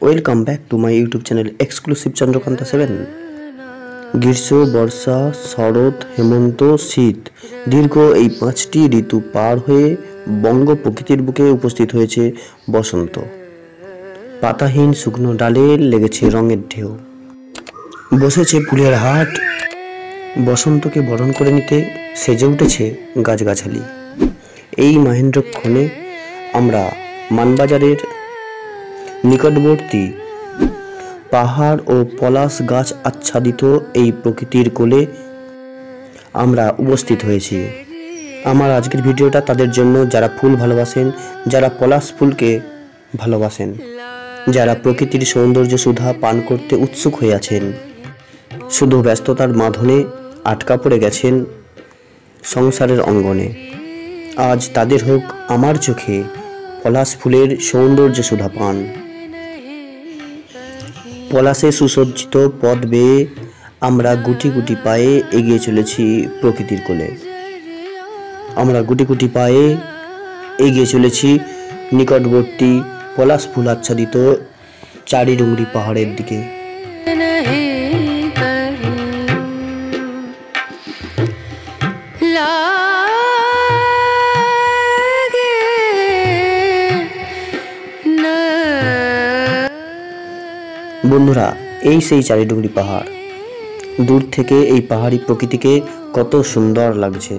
Welcome back to my YouTube channel exclusive Chandrakanta 7। গ্রীষ্ম, বর্ষা, শরৎ, হেমন্ত, শীত দীর্ঘ এই 5টি ঋতু পার হয়ে বঙ্গ প্রকৃতির বুকে উপস্থিত হয়েছে বসন্ত। পাতাহীন শুকনো ডালে লেগেছে রঙের ঢেউ, বসেছে ফুলের হাট। বসন্তকে বরণ করে নিতে সেজে উঠেছে গাছগাছালি। এই মহেন্দ্রক্ষণে আমরা মানবাজারের নিকটবর্তী পাহাড় ও পলাশ গাছ আচ্ছাদিত এই প্রকৃতির কোলে আমরা উপস্থিত হয়েছি। আমার আজকের ভিডিওটা তাদের জন্য যারা ফুল ভালোবাসেন, যারা পলাশ ফুলকে ভালোবাসেন, যারা প্রকৃতির সৌন্দর্য সুধা পান করতে উৎসুক হয়ে আছেন, শুধু ব্যস্ততার বাঁধনে আটকা পড়ে গেছেন সংসারের অঙ্গনে। আজ তাদের হোক আমার চোখে পলাশ ফুলের সৌন্দর্য সুধা পান। পলাশে সুসজ্জিত পথ বেয়ে আমরা গুটি গুটি পায়ে এগিয়ে চলেছি প্রকৃতির কোলে। আমরা গুটি গুটি পায়ে এগিয়ে চলেছি নিকটবর্তী পলাশ ফুল আচ্ছাদিত চারিডুংরি পাহাড়ের দিকে। বন্ধুরা, এই সেই চারিডুংরি পাহাড়। দূর থেকে এই পাহাড়ি প্রকৃতিকে কত সুন্দর লাগছে।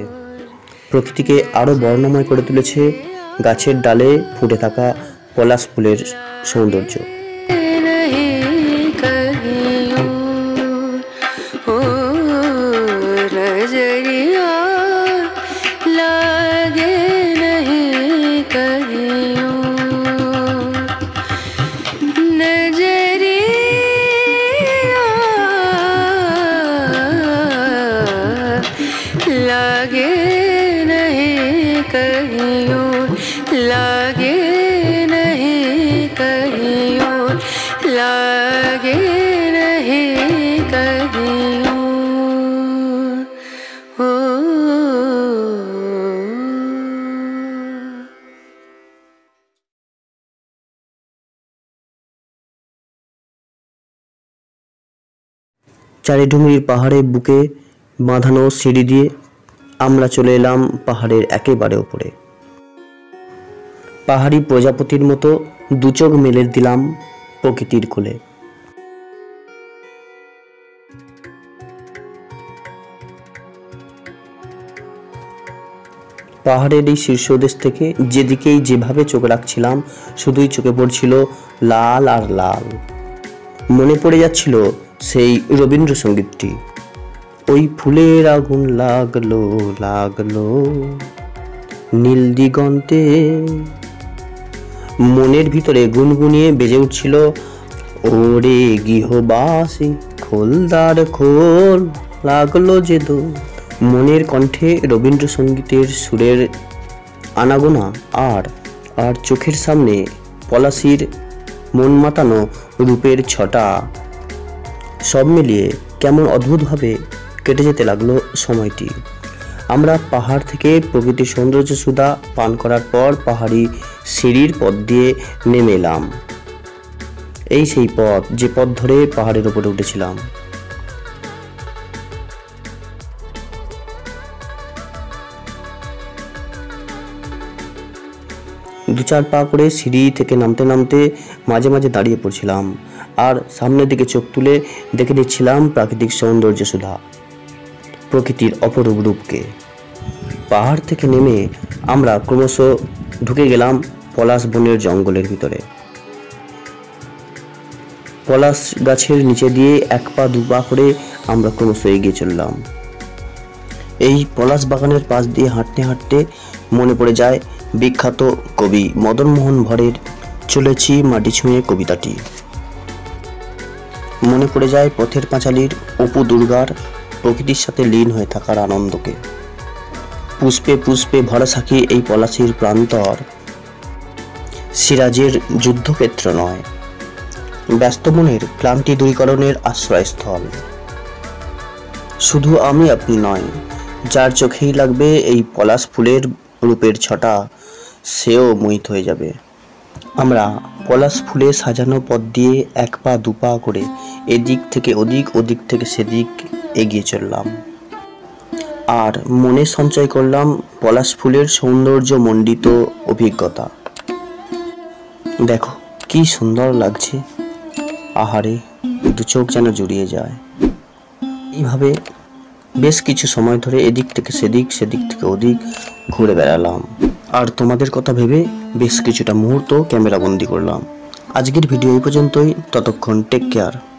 প্রকৃতিকে আরো বর্ণময় করে তুলেছে গাছের ডালে ফুটে থাকা পলাশ ফুলের সৌন্দর্য। लागे नहीं कहीं और, लागे नहीं कहीं और, लागे नहीं कहीं और। চারিডুংরির পাহাড়ের বুকে বাঁধানো সিঁড়ি দিয়ে আমরা চলে এলাম পাহাড়ের একেবারে উপরে। পাহাড়ি প্রজাপতির মতো দু চোখ মেলে দিলাম প্রকৃতির কোলে। পাহাড়ের এই শীর্ষদেশ থেকে যেদিকেই যেভাবে চোখ রাখছিলাম, শুধুই চোখে পড়ছিল লাল আর লাল। মনে পড়ে যাচ্ছিল সেই রবীন্দ্রসঙ্গীতটি, ওই ফুলের আগুন লাগলো লাগলো নীল দিগন্তে। মনের ভিতরে গুনগুনিয়ে বেজে উঠছিল, ওরে গৃহবাসী খোলদার খোল লাগলো যে দোল। মনের কণ্ঠে রবীন্দ্রসঙ্গীতের সুরের আনাগোনা আর আর চোখের সামনে পলাশির মন মাতানো রূপের ছটা। সব মিলিয়ে কেমন অদ্ভুতভাবে কেটে যেতে লাগলো সময়টি। আমরা পাহাড় থেকে প্রকৃতির সৌন্দর্য সুধা পান করার পর পাহাড়ি সিঁড়ির পথ দিয়ে নেমে এলাম। এই সেই পথ, যে পথ ধরে পাহাড়ের উপরে উঠেছিলাম। দু চার পা করে সিঁড়ি থেকে নামতে নামতে মাঝে মাঝে দাঁড়িয়ে পড়ছিলাম আর সামনের দিকে চোখ তুলে দেখে নিচ্ছিলাম প্রাকৃতিক সৌন্দর্য সুধা, প্রকৃতির অপরূপ রূপকে। পাহাড় থেকে নেমে আমরা ক্রমশ ঢুকে গেলাম পলাশ বনের জঙ্গলের ভিতরে। পলাশ গাছের নিচে দিয়ে এক পা দু পা করে আমরা ক্রমশ এগিয়ে চললাম। এই পলাশ বাগানের পাশ দিয়ে হাঁটতে হাঁটতে মনে পড়ে যায় বিখ্যাত কবি মদন মোহন ভরের চলেছি মাটি ছুঁয়ে কবিতাটি। মনে পড়ে যায় পথের পাঁচালীর অপু দুর্গার প্রকৃতির সাথে লীন হয়ে থাকার আনন্দকে। পুষ্পে পুষ্পে ভরা সাক্ষী এই পলাশির প্রান্তর সিরাজের যুদ্ধক্ষেত্র নয়, ব্যস্ত মনের ক্লান্তি দূরীকরণের আশ্রয়স্থল। শুধু আমি আপনি নয়, যার চোখেই লাগবে এই পলাশ ফুলের রূপের ছটা, সেও মোহিত হয়ে যাবে। আমরা পলাশ ফুলে সাজানো পথ দিয়ে এক পা দুপা করে এদিক থেকে ওদিক, ওদিক থেকে সেদিক এগিয়ে চললাম। আর মনে সঞ্চয় করলাম পলাশ ফুলের সৌন্দর্য মণ্ডিত অভিজ্ঞতা। দেখো কি সুন্দর লাগছে, আহারে দু চোখ যেন জুড়িয়ে যায়। এইভাবে বেশ কিছু সময় ধরে এদিক থেকে সেদিক, সেদিক থেকে ওদিক ঘুরে বেড়ালাম। আর তোমাদের কথা ভেবে বেশ কিছুটা মুহূর্ত ক্যামেরা বন্দি করলাম। আজকের ভিডিও এই পর্যন্তই। ততক্ষণ টেক কেয়ার।